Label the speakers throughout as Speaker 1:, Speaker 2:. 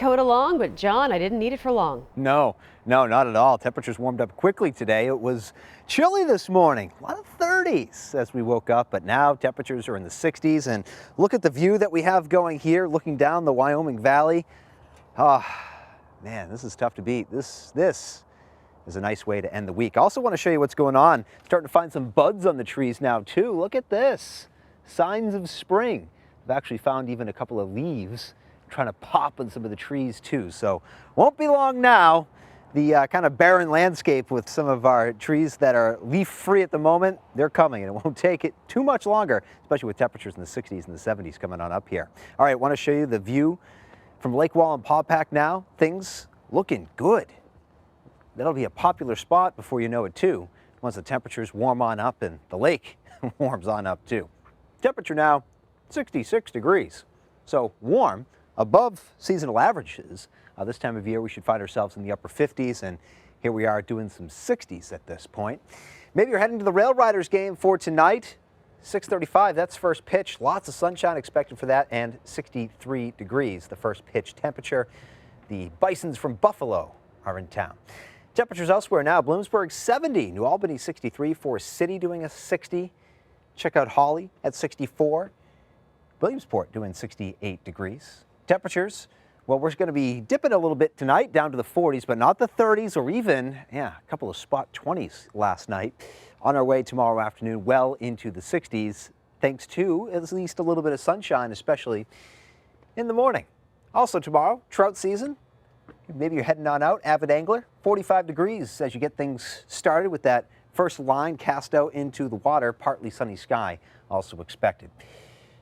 Speaker 1: coat along, but John, I didn't need it for long.
Speaker 2: No, not at all. Temperatures warmed up quickly today. It was chilly this morning, a lot of 30s as we woke up, but now temperatures are in the 60s. And look at the view that we have going here, looking down the Wyoming Valley. Oh, man, this is tough to beat. This is a nice way to end the week. I also want to show you what's going on. Starting to find some buds on the trees now, too. Look at this. Signs of spring. I've actually found even a couple of leaves trying to pop on some of the trees too. So won't be long now. The kind of barren landscape with some of our trees that are leaf free at the moment, they're coming, and it won't take it too much longer, especially with temperatures in the 60s and the 70s coming on up here. All right, I want to show you the view from Lake Wallenpaupack now. Things looking good. That'll be a popular spot before you know it too, once the temperatures warm on up and the lake warms on up too. Temperature now 66 degrees, so warm, above seasonal averages. This time of year we should find ourselves in the upper 50s, and here we are doing some 60s at this point. Maybe you're heading to the Rail Riders game for tonight. 6:35, that's first pitch. Lots of sunshine expected for that, and 63 degrees, the first pitch temperature. The Bisons from Buffalo are in town. Temperatures elsewhere now, Bloomsburg 70, New Albany 63, Forest City doing a 60. Check out Hawley at 64. Williamsport doing 68 degrees. Temperatures, well, we're going to be dipping a little bit tonight down to the 40s, but not the 30s or even, a couple of spot 20s last night. On our way tomorrow afternoon, well into the 60s, thanks to at least a little bit of sunshine, especially in the morning. Also tomorrow, trout season. Maybe you're heading on out, avid angler, 45 degrees as you get things started with that first line cast out into the water, partly sunny sky also expected.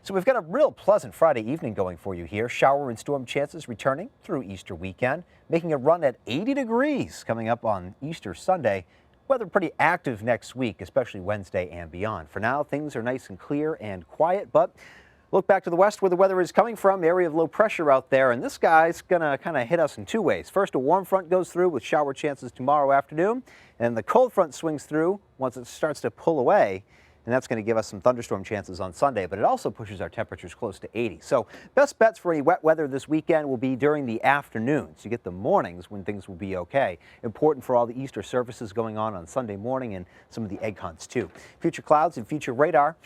Speaker 2: So we've got a real pleasant Friday evening going for you here. Shower and storm chances returning through Easter weekend, making a run at 80 degrees coming up on Easter Sunday. Weather pretty active next week, especially Wednesday and beyond. For now, things are nice and clear and quiet, but look back to the west where the weather is coming from, area of low pressure out there, and this guy's going to kind of hit us in two ways. First, a warm front goes through with shower chances tomorrow afternoon, and the cold front swings through once it starts to pull away. And that's going to give us some thunderstorm chances on Sunday, but it also pushes our temperatures close to 80. So best bets for any wet weather this weekend will be during the afternoons. You get the mornings when things will be okay. Important for all the Easter services going on Sunday morning and some of the egg hunts too. Future clouds and future radar.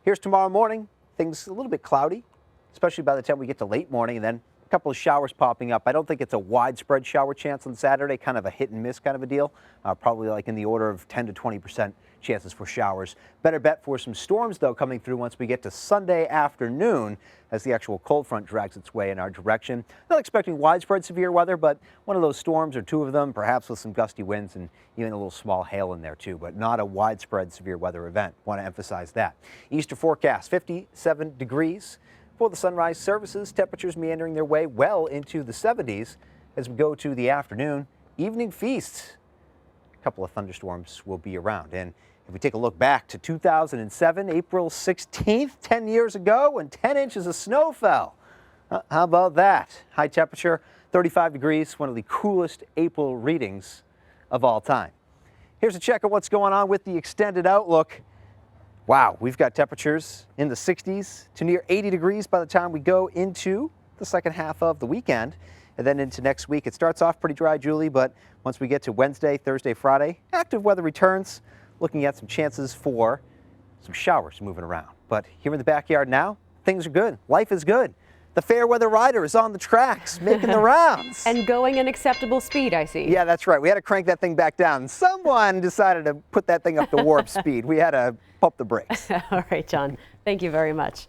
Speaker 2: Here's tomorrow morning. Things a little bit cloudy, especially by the time we get to late morning, and then a couple of showers popping up. I don't think it's a widespread shower chance on Saturday, kind of a hit and miss kind of a deal. Probably like in the order of 10 to 20% chances for showers. Better bet for some storms, though, coming through once we get to Sunday afternoon as the actual cold front drags its way in our direction. Not expecting widespread severe weather, but one of those storms or two of them, perhaps with some gusty winds and even a little small hail in there, too, but not a widespread severe weather event. Want to emphasize that. Easter forecast, 57 degrees. For the sunrise services, temperatures meandering their way well into the 70s as we go to the afternoon. Evening feasts, a couple of thunderstorms will be around. And if we take a look back to 2007, April 16th, 10 years ago, when 10 inches of snow fell. How about that? High temperature, 35 degrees, one of the coolest April readings of all time. Here's a check of what's going on with the extended outlook. Wow, we've got temperatures in the 60s to near 80 degrees by the time we go into the second half of the weekend. And then into next week, it starts off pretty dry, Julie, but once we get to Wednesday, Thursday, Friday, active weather returns, looking at some chances for some showers moving around. But here in the backyard now, things are good. Life is good. The fair weather rider is on the tracks, making the rounds.
Speaker 1: And going an acceptable speed, I see.
Speaker 2: Yeah, that's right. We had to crank that thing back down. Someone decided to put that thing up to warp speed. We had to pump the brakes.
Speaker 1: All right, John. Thank you very much.